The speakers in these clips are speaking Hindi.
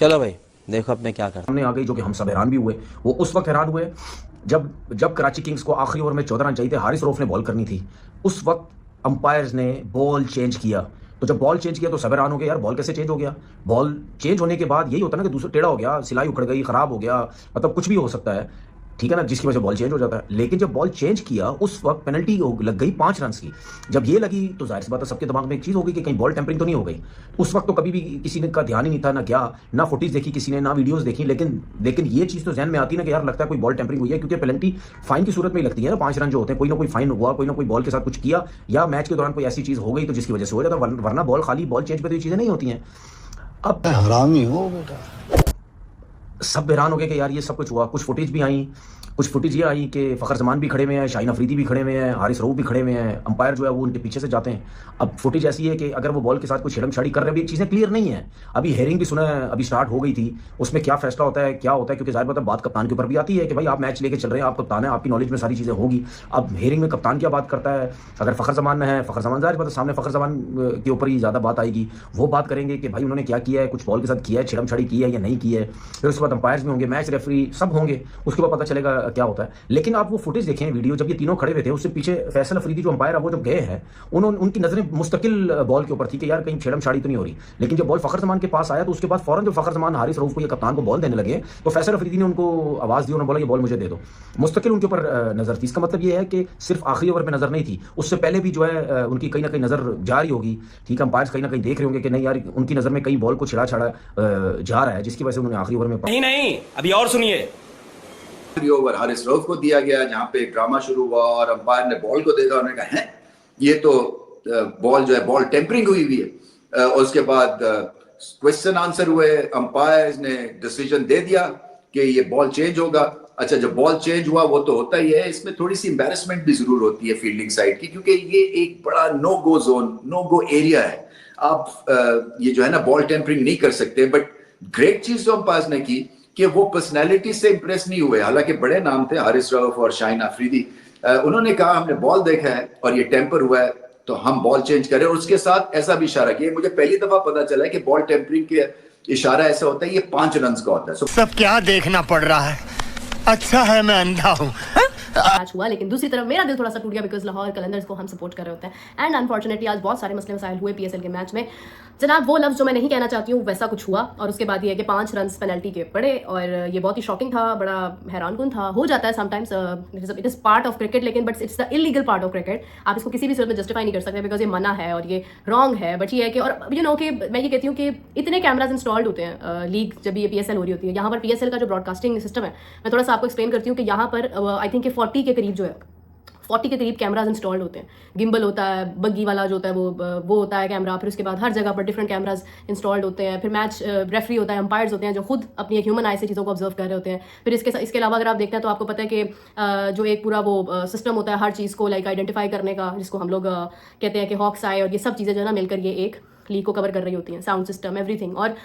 चलो भाई देखो अब मैं क्या कर। सामने आ गई जो कि हम सब हैरान भी हुए। वो उस वक्त हैरान हुए जब कराची किंग्स को आखिरी ओवर में 14 रन चाहिए थे, हारिस रऊफ ने बॉल करनी थी। उस वक्त अंपायर्स ने बॉल चेंज किया। तो जब बॉल चेंज किया तो सब हैरान हो गए, यार बॉल कैसे चेंज हो गया। बॉल चेंज होने के बाद यही होता है ना कि दूसरा टेढ़ा हो गया, सिलाई उखड़ गई, खराब हो गया, मतलब कुछ भी हो सकता है, ठीक है ना, जिसकी वजह से बॉल चेंज हो जाता है। लेकिन जब बॉल चेंज किया उस वक्त पेनल्टी लग गई 5 रन की। जब ये लगी तो जाहिर सी बात है सबके दिमाग में एक चीज हो गई कि कहीं बॉल टेम्परिंग तो नहीं हो गई। उस वक्त तो कभी भी किसी ने का ध्यान ही नहीं था, ना क्या ना फुटेज देखी किसी ने, ना वीडियोस देखी। लेकिन ये चीज तो जहन में आती ना कि यार लगता है कोई बॉल टेम्परिंग हुई है, क्योंकि पेनल्टी फाइन की सूरत में ही लगती है ना। 5 रन जो होते हैं, कोई ना कोई फाइन हुआ, कोई ना कोई बॉल के साथ कुछ किया, या मैच के दौरान कोई ऐसी चीज हो गई तो जिसकी वजह से हो जाता, वरना बॉल खाली बॉल चेंज पे तो ये चीजें नहीं होती हैं। अब हरामी हो बेटा। सब हैरान हो गए कि यार ये सब कुछ हुआ। कुछ फुटेज ये आई कि फ़खर जमान भी खड़े हुए हैं, शाहीन अफरीदी भी खड़े हुए हैं, हारिस रऊफ भी खड़े हुए हैं, अंपायर जो है वो उनके पीछे से जाते हैं। अब फुटेज ऐसी है कि अगर वो बॉल के साथ कुछ छेड़छाड़ी कर रहे हैं, चीज़ें क्लियर नहीं है। अभी हेयरिंग भी सुना है, अभी स्टार्ट हो गई थी, उसमें क्या फैसला होता है क्या होता है, क्योंकि जाहिर बात कप्तान के ऊपर भी आती है कि भाई आप मैच लेके चल रहे हैं, आप कप्तान है, आपकी नॉलेज में सारी चीज़ें होगी। अब हेयरिंग में कप्तान क्या बात करता है, अगर फ़खर जमान है, फ़खर जमान जाहिर बात है सामने फ़खर जमान के ऊपर ही ज़्यादा बात आएगी। वो बात करेंगे कि भाई उन्होंने क्या किया है, कुछ बॉल के साथ किया है, छेड़छाड़ी की है या नहीं की है। फिर उसके बाद अंपायर्स भी होंगे, मैच रेफरी सब होंगे, उसके बाद पता चलेगा क्या होता है। लेकिन आप वो फुटेज देखें, वीडियो, जब ये तीनों खड़े हुए थे, उससे पीछे फैसल अफरीदी जो अंपायर है वो जब गए हैं, उनकी नजरें मुस्तकिल बॉल के ऊपर थी कि यार कहीं छेड़छाड़ी तो नहीं हो रही। लेकिन जब बॉल फ़खर जमान के पास आया तो उसके बाद फौरन जब फ़खर जमान हारिस रऊफ को, ये कप्तान को बॉल देने लगे, तो फैसल अफरीदी ने उनको आवाज़ दी, उन्होंने बोला ये बॉल मुझे दे दो। मुस्तकिल उनके ऊपर नजर थी। इसका मतलब ये है कि सिर्फ आखिरी ओवर पर नजर नहीं थी, उससे पहले भी जो है उनकी कहीं ना कहीं नजर जा रही होगी। ठीक है, अंपायर्स कहीं ना कहीं देख रहे होंगे कि नहीं यार उनकी नजर में कई बॉल को छिड़ा छाड़ा जा रहा है, जिसकी वजह से उन्होंने आखिरी ओवर में नहीं अभी और सुनिए। ओवर हारिस रऊफ को दिया गया, जहां पे ड्रामा शुरू हुआ और अंपायर ने बॉल को देखा, उन्होंने कहा है ये तो बॉल जो है बॉल टेम्परिंग हुई हुई है। उसके बाद क्वेश्चन आंसर हुए, अंपायर ने डिसीजन दे दिया कि ये बॉल चेंज होगा। अच्छा, जब बॉल चेंज हुआ वो तो होता ही है, इसमें थोड़ी सी एम्बैरेसमेंट भी जरूर होती है फील्डिंग साइड की, क्योंकि ये एक बड़ा नो गो जोन, नो गो एरिया है। आप ये जो है ना बॉल टेम्परिंग नहीं कर सकते। बट ग्रेट चीज जो अंपायर ने की कि वो पर्सनैलिटी से इंप्रेस नहीं हुए, हालांकि बड़े नाम थे हारिस रऊफ और शाहीन अफरीदी। उन्होंने कहा हमने बॉल देखा है और ये टेम्पर हुआ है तो हम बॉल चेंज करें। और उसके साथ ऐसा भी इशारा किया, मुझे पहली दफा पता चला है कि बॉल टेम्परिंग के इशारा ऐसा होता है, ये 5 रन का होता है। सब क्या देखना पड़ रहा है, अच्छा है मैं अंधा हूँ। मैच हुआ, लेकिन दूसरी तरफ मेरा दिल थोड़ा सा टूट गया बिकॉज लाहौर कलंदर्स को हम सपोर्ट कर रहे होते हैं। एंड अनफॉर्चुनेटली आज बहुत सारे मसले मसाइल हुए पीएसएल के मैच में। जनाब वो लफ्ज़ जो मैं नहीं कहना चाहती हूँ वैसा कुछ हुआ, और उसके बाद ये है कि 5 रन पेनल्टी के पड़े, और ये बहुत ही शॉकिंग था, बड़ा हैरानकुन था। हो जाता है sometimes, it is part of cricket, लेकिन but it's the illegal part of cricket. आप इसको किसी भी सूरत में जस्टिफाई नहीं कर सकते बिकॉज ये मना है और ये रॉन्ग है। बट ये है कि, और यू नो कि मैं ये कहती हूँ कि इतने कैमराज इंस्टॉल्ड होते हैं लीग जब ये पीएसएल हो रही होती है। यहाँ पर पीएसएल का जो ब्रॉडकास्टिंग सिस्टम है, मैं थोड़ा सा आपको एक्सप्लेन करती हूँ कि यहाँ पर आई थिंक 40 के करीब जो है 40 के करीब कैमराज इंस्टॉल्ड होते हैं। गिम्बल होता है, बग्गी वाला जो होता है वो होता है कैमरा। फिर उसके बाद हर जगह पर डिफरेंट कैमराज इंस्टॉल्ड होते हैं। फिर मैच रेफरी होता है, अंपायर्स होते हैं जो खुद अपनी एक ह्यूमन आई से चीज़ों को ऑब्जर्व कर रहे होते हैं। फिर इसके अलावा अगर आप देखते हैं तो आपको पता है कि जो एक पूरा वो सिस्टम होता है हर चीज़ को लाइक आइडेंटिफाई करने का, जिसको हम लोग कहते हैं कि हॉक्स आई, और ये सब चीज़ें जो है ना मिलकर ये एक लीग को कवर कर रही होती हैं, साउंड सिस्टम एवरीथिंग। और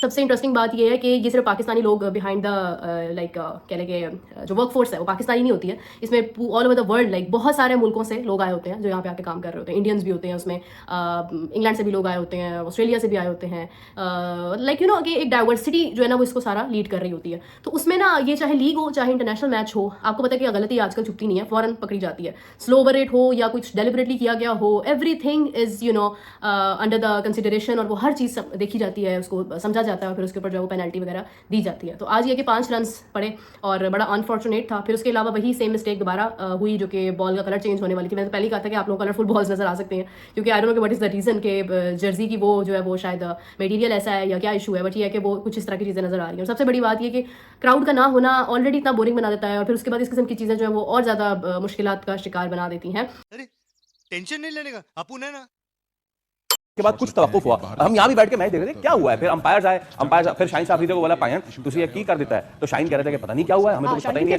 सबसे इंटरेस्टिंग बात यह है कि ये सिर्फ पाकिस्तानी लोग बिहाइंड द लाइक कह लें कि जो वर्कफोर्स है वो पाकिस्तानी नहीं होती है। इसमें all over the world like बहुत सारे मुल्कों से लोग आए होते हैं जो यहाँ पे आके काम कर रहे होते हैं। इंडियंस भी होते हैं उसमें, इंग्लैंड से भी लोग आए होते हैं, ऑस्ट्रेलिया से भी आए होते हैं। लाइक यू नो कि एक डाइवर्सिटी जो है ना वो इसको सारा लीड कर रही होती है। तो उसमें ना ये चाहे लीग हो चाहे इंटरनेशनल मैच हो, आपको पता है कि गलती आजकल छुपती नहीं है, फौरन पकड़ी जाती है। स्लो ओवर रेट हो या कुछ डेलिबरेटली किया गया हो, everything is you know under the consideration, और वो हर चीज़ देखी जाती है, उसको समझा जाता है, और फिर उसके ऊपर जो पेनल्टी वगैरह दी जाती है। तो आज ये कि 5 रन पड़े और बड़ा अनफॉर्चुनेट था। फिर उसके अलावा वही सेम मिस्टेक दोबारा हुई जो कि बॉल का कलर चेंज होने वाली थी। मैंने तो पहले ही कहा था कि आप लोग कलरफुल बॉल्स नजर आ सकते हैं, क्योंकि I don't know what is the reason कि जर्सी की वो जो है वो शायद मटेरियल ऐसा है या क्या इशू है, बट ये है कि वो कुछ इस तरह की चीज़ें नजर आ रही हैं। और सबसे बड़ी बात ये कि क्राउड का ना होना ऑलरेडी इतना बोरिंग बना देता है, और फिर उसके बाद इस किस्म की चीज़ें जो है वो और ज़्यादा मुश्किलात का शिकार बना देती हैं। टेंशन नहीं लेने का अपुन है ना। के बाद कुछ तवक्कुफ हुआ, हम यहाँ भी बैठ के मैच देख रहे थे क्या हुआ है। फिर अंपायर आए, फिर शाहीन साहब को बोला पायन तुझे ये की कर देता है, तो शाहीन कह रहे थे कि पता नहीं क्या हुआ है, हमें तो कुछ पता ही नहीं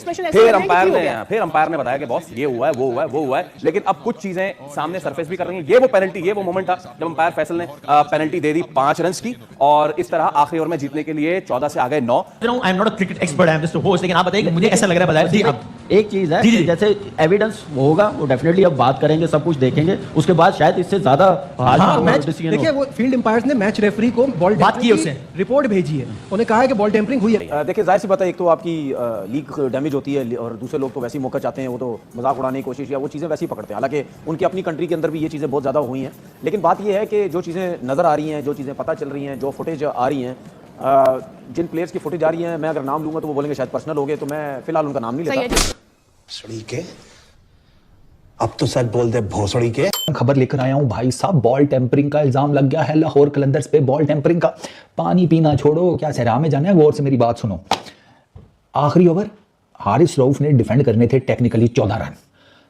है। फिर अंपायर ने बताया कि बॉस ये हुआ है वो हुआ है। लेकिन अब कुछ चीजें सामने सरफेस भी कर रही हैं। ये वो पेनल्टी, ये वो मोमेंट था जब अंपायर फैसल ने पेनल्टी दे दी 5 रन की, और इस तरह आखिरी ओवर में जीतने के लिए 14 से आ गए 9। I am not a cricket expert, I am just a host, लेकिन आप बताइए मुझे ऐसा लग रहा है, बताइए एक चीज़ है कि जैसे एविडेंस होगा वो डेफिनेटली अब बात करेंगे, सब कुछ देखेंगे, उसके बाद शायद इससे ज़्यादा देखिए वो फील्ड एम्पायर्स ने मैच रेफरी को बॉल बात की, उससे रिपोर्ट भेजी है, उन्हें कहा है कि बॉल टेम्परिंग हुई है। देखिए जाहिर सी बात है, एक तो आपकी लीग डैमेज होती है और दूसरे लोग तो वैसे ही मौका चाहते हैं, वो तो मजाक उड़ाने की कोशिश या वो चीज़ें वैसे ही पकड़ते हैं। हालांकि उनकी अपनी कंट्री के अंदर भी ये चीज़ें बहुत ज़्यादा हुई हैं, लेकिन बात ये है कि जो चीज़ें नज़र आ रही हैं, जो चीज़ें पता चल रही हैं, जो फुटेज आ रही हैं, जिन प्लेयर्स की फुटेज आ रही है, मैं अगर नाम लूँगा तो वो बोलेंगे शायद पर्सनल हो गए, तो मैं फिलहाल उनका नाम नहीं लेता। सड़ी के अब तो शायद बोल दे भोसड़ी के। खबर लेकर आया हूं भाई साहब, बॉल टेम्परिंग का इल्जाम लग गया है लाहौर कलंदर्स पे। बॉल टेम्परिंग का पानी पीना छोड़ो, क्या सहरा में जाना है, गौर से मेरी बात सुनो। आखिरी ओवर हारिस रऊफ ने डिफेंड करने थे टेक्निकली 14 रन।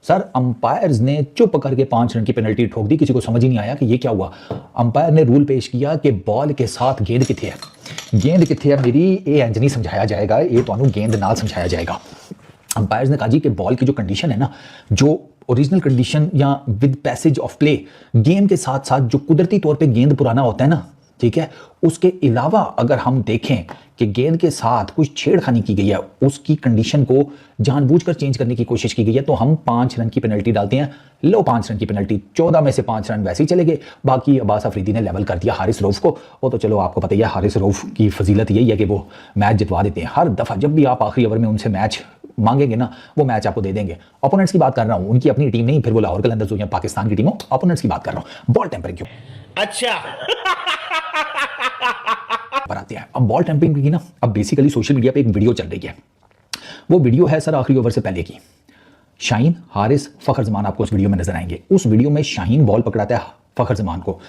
सर अंपायर्स ने चुप करके 5 रन की पेनल्टी ठोक दी, किसी को समझ ही नहीं आया कि ये क्या हुआ। अंपायर ने रूल पेश किया कि बॉल के साथ गेंद किथे है, गेंद किथे है मेरी, ये इंज नहीं समझाया जाएगा, ये तो गेंद नाल समझाया जाएगा। अंपायर्स ने कहा जी कि बॉल की जो कंडीशन है ना, जो ओरिजिनल कंडीशन या with passage of play, game के साथ साथ जो कुदरती तौर पे गेंद पुराना होता है ना, ठीक है, उसके अलावा अगर हम देखें कि गेंद के साथ कुछ छेड़खानी की गई है, उसकी कंडीशन को जानबूझकर चेंज करने की कोशिश की गई है, तो हम 5 रन की पेनल्टी डालते हैं। लो 5 रन की पेनल्टी, 14 में से 5 रन वैसे ही चले गए, बाकी अब्बास अफरीदी ने लेवल कर दिया हारिस रऊफ को। वो तो चलो आपको पता ही है, हारिस रऊफ की फजीलत यही है कि वो मैच जितवा देते हैं। हर दफ़ा जब भी आप आखिरी ओवर में उनसे मैच मांगेंगे ना, वो मैच आपको दे देंगे। ओपोनेंट्स की बात कर रहा हूँ, उनकी अपनी टीम नहीं, फिर वो लाहौर कलंदर्स हो या पाकिस्तान की टीम हो, ओपोनेंट्स की बात कर रहा हूँ। बॉल टेम्परिंग क्यों अच्छा बनाते हैं। अब बॉल टेम्परिंग की ना, अब बेसिकली सोशल मीडिया पे एक वीडियो चल रही है। वो वीडियो है सर आखिरी ओवर से पहले की। शाहीन, हारिस, फखर जमान आपको उस वीडियो में नजर आएंगे। उस वीडियो में शाहीन बॉल पकड़ाता है फखर जमान को।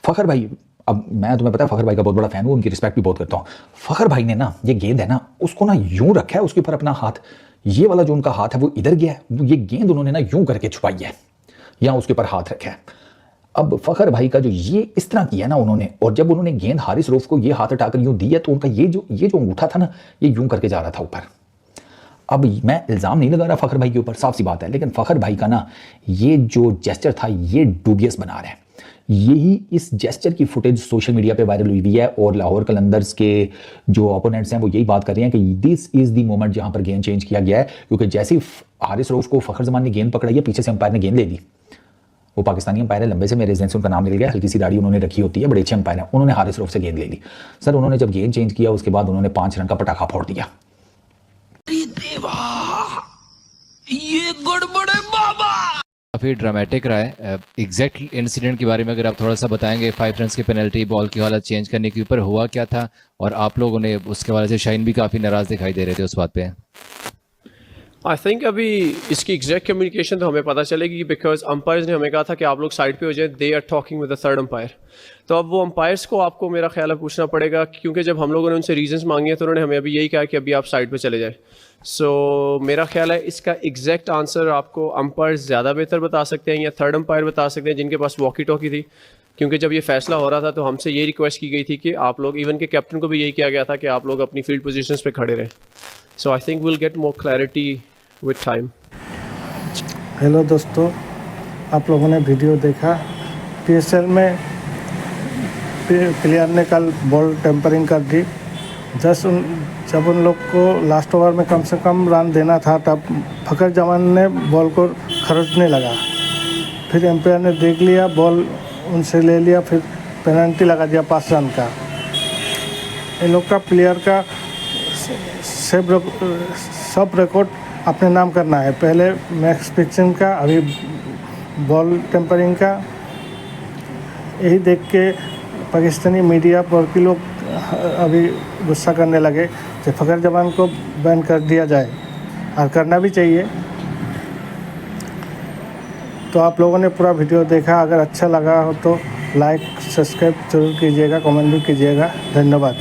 फखर भाई, अब मैं तुम्हें पता है फखर भाई का बहुत बड़ा फैन हूँ, उनकी रिस्पेक्ट भी बहुत करता हूँ। फखर भाई ने ना ये गेंद है ना, उसको ना यूं रखा है उसके ऊपर अपना हाथ, ये वाला जो उनका हाथ है वो इधर गया है, ये गेंद उन्होंने ना यूं करके छुपाई है या उसके ऊपर हाथ रखा है। अब फखर भाई का जो ये इस तरह किया ना उन्होंने, और जब उन्होंने गेंद हारिस रऊफ को ये हाथ उठाकर यूं दी है, तो उनका ये जो अंगूठा था ना, ये यूं करके जा रहा था ऊपर। अब मैं इल्ज़ाम नहीं लगा रहा फखर भाई के ऊपर, साफ सी बात है, लेकिन फखर भाई का ना ये जो जेस्चर था ये डूबियस बना रहा है। यही इस जेस्चर की फुटेज सोशल मीडिया पे वायरल हुई है, और लाहौर कलंदर्स के जो ओपोनेंट्स हैं वो यही बात कर रहे हैं कि दिस इज़ द मोमेंट जहाँ पर गेंद चेंज किया गया है, क्योंकि जैसे ही हारिस रऊफ को फखर जमान ने गेंद पकड़ाई है, पीछे से अंपायर ने गेंद ले ली। वो पाकिस्तानी अंपायर है, लंबे से, मेरे रेजिडेंस उनका नाम मिल गया, हल्की सी दाढ़ी उन्होंने रखी होती है, बड़े अच्छे अंपायर हैं। उन्होंने हारिस रऊफ से गेंद ले ली। सर उन्होंने जब गेंद चेंज किया उसके बाद उन्होंने 5 रन का पटाखा फोड़ दिया। ये गड़बड़ है बाबा। काफी ड्रामेटिक रहा है। एग्जैक्ट इंसिडेंट के बारे में अगर आप थोड़ा सा बताएंगे, 5 रन की पेनल्टी, बॉल की हालत चेंज करने के ऊपर हुआ क्या था, और आप लोगों ने उसके वाले से शाहीन भी काफी नाराज दिखाई दे रहे थे उस बात पे। आई थिंक अभी इसकी एग्जैक्ट कम्युनिकेशन तो हमें पता चलेगी, बिकॉज अंपायर्स ने हमें कहा था कि आप लोग साइड पे हो जाए, they are talking with the third umpire. तो अब वो अंपायर्स को आपको मेरा ख्याल है पूछना पड़ेगा, क्योंकि जब हम लोगों ने उनसे रीजंस मांगे तो उन्होंने हमें अभी यही कहा कि अभी आप साइड पे चले जाए। सो मेरा ख्याल है इसका एग्जैक्ट आंसर आपको अंपायर्स ज़्यादा बेहतर बता सकते हैं या थर्ड अंपायर बता सकते हैं जिनके पास वॉकी टॉकी थी, क्योंकि जब ये फैसला हो रहा था तो हमसे ये रिक्वेस्ट की गई थी कि आप लोग, इवन के कैप्टन को भी यही किया गया था कि आप लोग अपनी फील्ड पोजीशंस पे खड़े रहें। So I think will get more clarity with time. Hello दोस्तों, आप लोगों ने वीडियो देखा, PSL में प्लेयर ने कल बॉल टेम्परिंग कर दी। जब उन लोग को लास्ट ओवर में कम से कम रन देना था, तब फखर जमान ने बॉल को खरीदने लगा। फिर एम्पायर ने देख लिया, बॉल उनसे ले लिया, फिर पेनल्टी लगा दिया 5 रन का। इन लोग का प्लेयर का सब रिकॉर्ड अपने नाम करना है, पहले मैच फिक्सिंग का, अभी बॉल टेम्परिंग का। यही देख के पाकिस्तानी मीडिया पर के लोग अभी गुस्सा करने लगे कि फखर जमान को बैन कर दिया जाए, और करना भी चाहिए। तो आप लोगों ने पूरा वीडियो देखा, अगर अच्छा लगा हो तो लाइक सब्सक्राइब जरूर कीजिएगा, कमेंट भी कीजिएगा। धन्यवाद।